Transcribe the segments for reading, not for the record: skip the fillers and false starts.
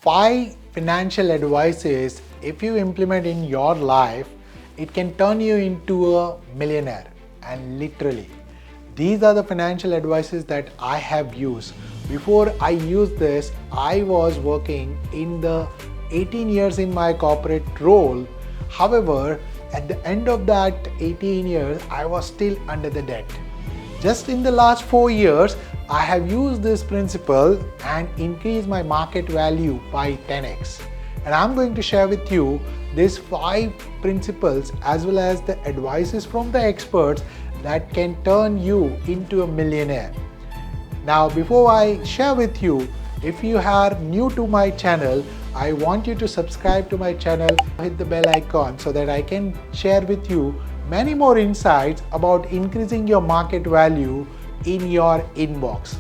5 financial advices, if you implement in your life, it can turn you into a millionaire. And literally, these are the financial advices that I have used. Before I used this, I was working in the 18 years in my corporate role. However, at the end of that 18 years, I was still under the debt. Just in the last 4 years, I have used this principle and increased my market value by 10x. And I'm going to share with you these 5 principles as well as the advices from the experts that can turn you into a millionaire. Now, before I share with you, if you are new to my channel, I want you to subscribe to my channel, hit the bell icon so that I can share with you many more insights about increasing your market value in your inbox.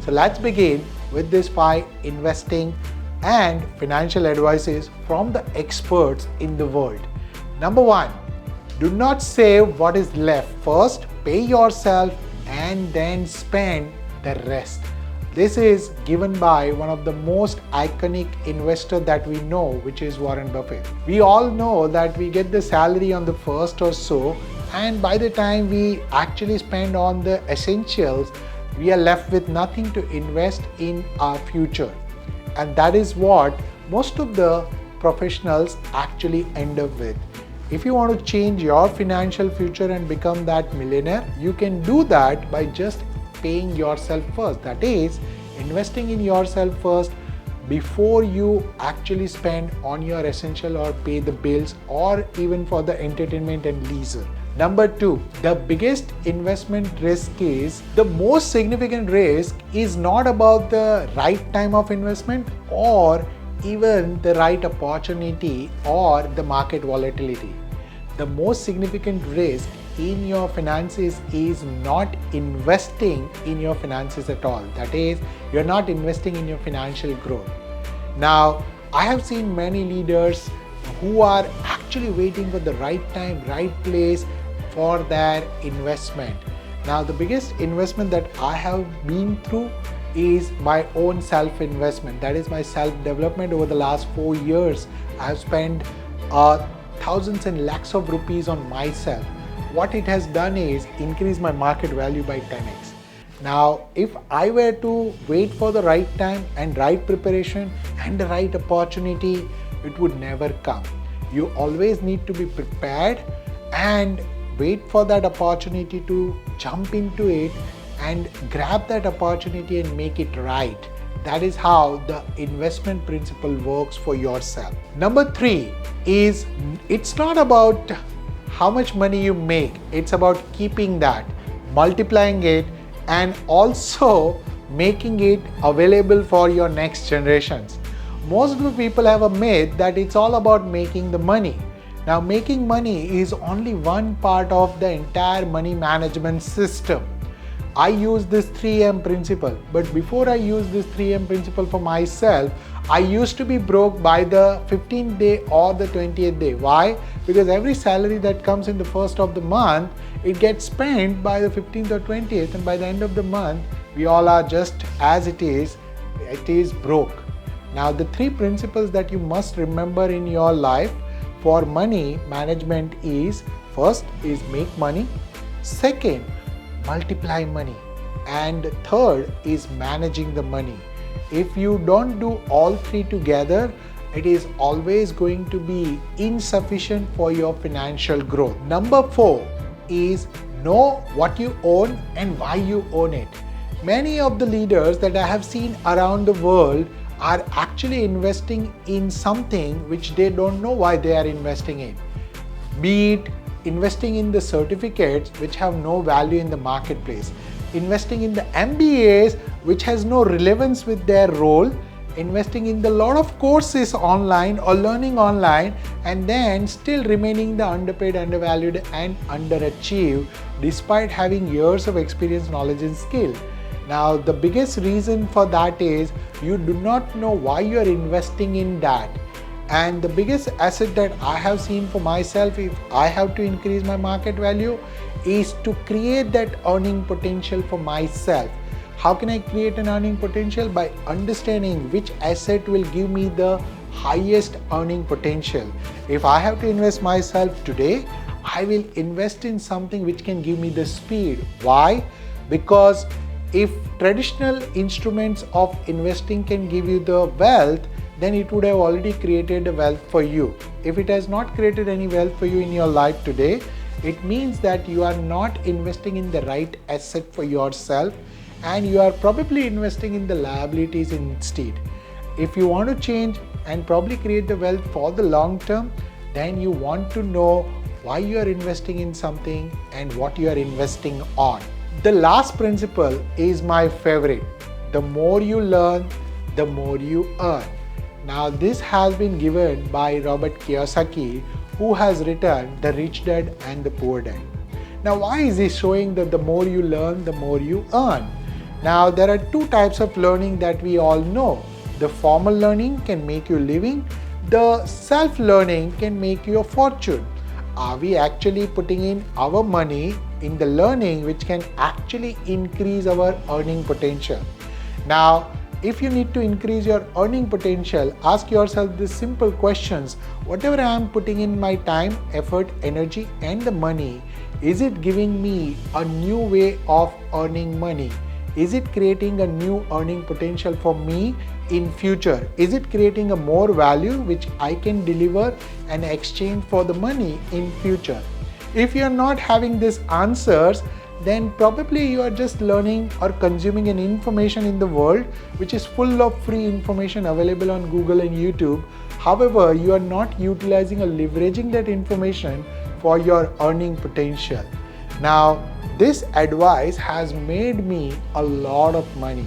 So let's begin with these 5 investing and financial advices from the experts in the world. Number 1, do not save what is left. First, pay yourself and then spend the rest. This is given by one of the most iconic investors that we know, which is Warren Buffett. We all know that we get the salary on the first or so, and by the time we actually spend on the essentials, we are left with nothing to invest in our future. And that is what most of the professionals actually end up with. If you want to change your financial future and become that millionaire, you can do that by just paying yourself first. That is, investing in yourself first before you actually spend on your essential or pay the bills or even for the entertainment and leisure. Number 2, the biggest investment risk is, the most significant risk is not about the right time of investment or even the right opportunity or the market volatility. The most significant risk in your finances is not investing in your finances at all. That is, you're not investing in your financial growth. Now, I have seen many leaders who are actually waiting for the right time, right place for their investment. Now, the biggest investment that I have been through is my own self-investment. That is my self-development over the last 4 years. I have spent thousands and lakhs of rupees on myself. What it has done is increase my market value by 10x. Now, if I were to wait for the right time and right preparation and the right opportunity, it would never come. You always need to be prepared and wait for that opportunity to jump into it and grab that opportunity and make it right. That is how the investment principle works for yourself. Number 3 is, it's not about how much money you make, it's about keeping that, multiplying it, and also making it available for your next generations. Most of the people have a myth that it's all about making the money. Now, making money is only one part of the entire money management system. I use this 3M principle, but before I use this 3M principle for myself, I used to be broke by the 15th day or the 20th day. Why? Because every salary that comes in the first of the month, it gets spent by the 15th or 20th, and by the end of the month, we all are just as it is broke. Now, the 3 principles that you must remember in your life for money management is, first is make money, second, multiply money, and third is managing the money. If you don't do all 3 together, it is always going to be insufficient for your financial growth. Number 4 is know what you own and why you own it. Many of the leaders that I have seen around the world are actually investing in something which they don't know why they are investing in. Be it investing in the certificates which have no value in the marketplace, investing in the MBAs which has no relevance with their role, investing in the lot of courses online or learning online, and then still remaining the underpaid, undervalued and underachieved despite having years of experience, knowledge and skill. Now, the biggest reason for that is you do not know why you are investing in that. And the biggest asset that I have seen for myself, if I have to increase my market value, is to create that earning potential for myself. How can I create an earning potential? By understanding which asset will give me the highest earning potential. If I have to invest myself today, I will invest in something which can give me the speed. Why? Because if traditional instruments of investing can give you the wealth, then it would have already created a wealth for you. If it has not created any wealth for you in your life today, it means that you are not investing in the right asset for yourself, and you are probably investing in the liabilities instead. If you want to change and probably create the wealth for the long term, then you want to know why you are investing in something and what you are investing on. The last principle is my favorite. The more you learn, the more you earn. Now this has been given by Robert Kiyosaki, who has written The Rich Dad and the Poor Dad. Now why is he showing that the more you learn, the more you earn? Now there are two types of learning that we all know. The formal learning can make you a living. The self-learning can make you a fortune. Are we actually putting in our money in the learning which can actually increase our earning potential? Now, if you need to increase your earning potential, ask yourself these simple questions. Whatever I am putting in my time, effort, energy and the money, is it giving me a new way of earning money? Is it creating a new earning potential for me in future? Is it creating a more value which I can deliver and exchange for the money in future? If you are not having these answers, then probably you are just learning or consuming an information in the world which is full of free information available on Google and YouTube. However, you are not utilizing or leveraging that information for your earning potential. Now, this advice has made me a lot of money,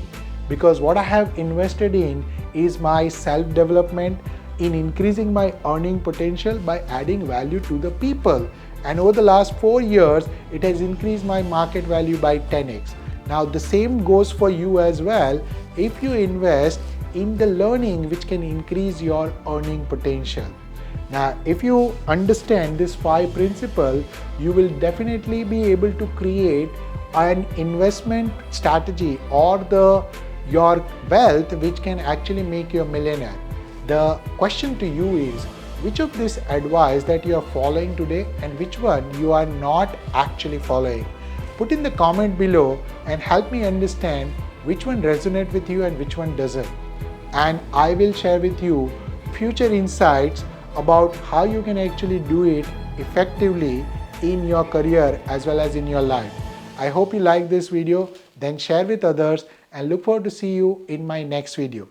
because what I have invested in is my self-development, in increasing my earning potential by adding value to the people. And over the last 4 years, it has increased my market value by 10x. Now the same goes for you as well. If you invest in the learning which can increase your earning potential. Now, if you understand this 5 principles, you will definitely be able to create an investment strategy or your wealth which can actually make you a millionaire. The question to you is, which of this advice that you are following today and which one you are not actually following? Put in the comment below and help me understand which one resonates with you and which one doesn't. And I will share with you future insights about how you can actually do it effectively in your career as well as in your life. I hope you like this video, then share with others, and look forward to see you in my next video.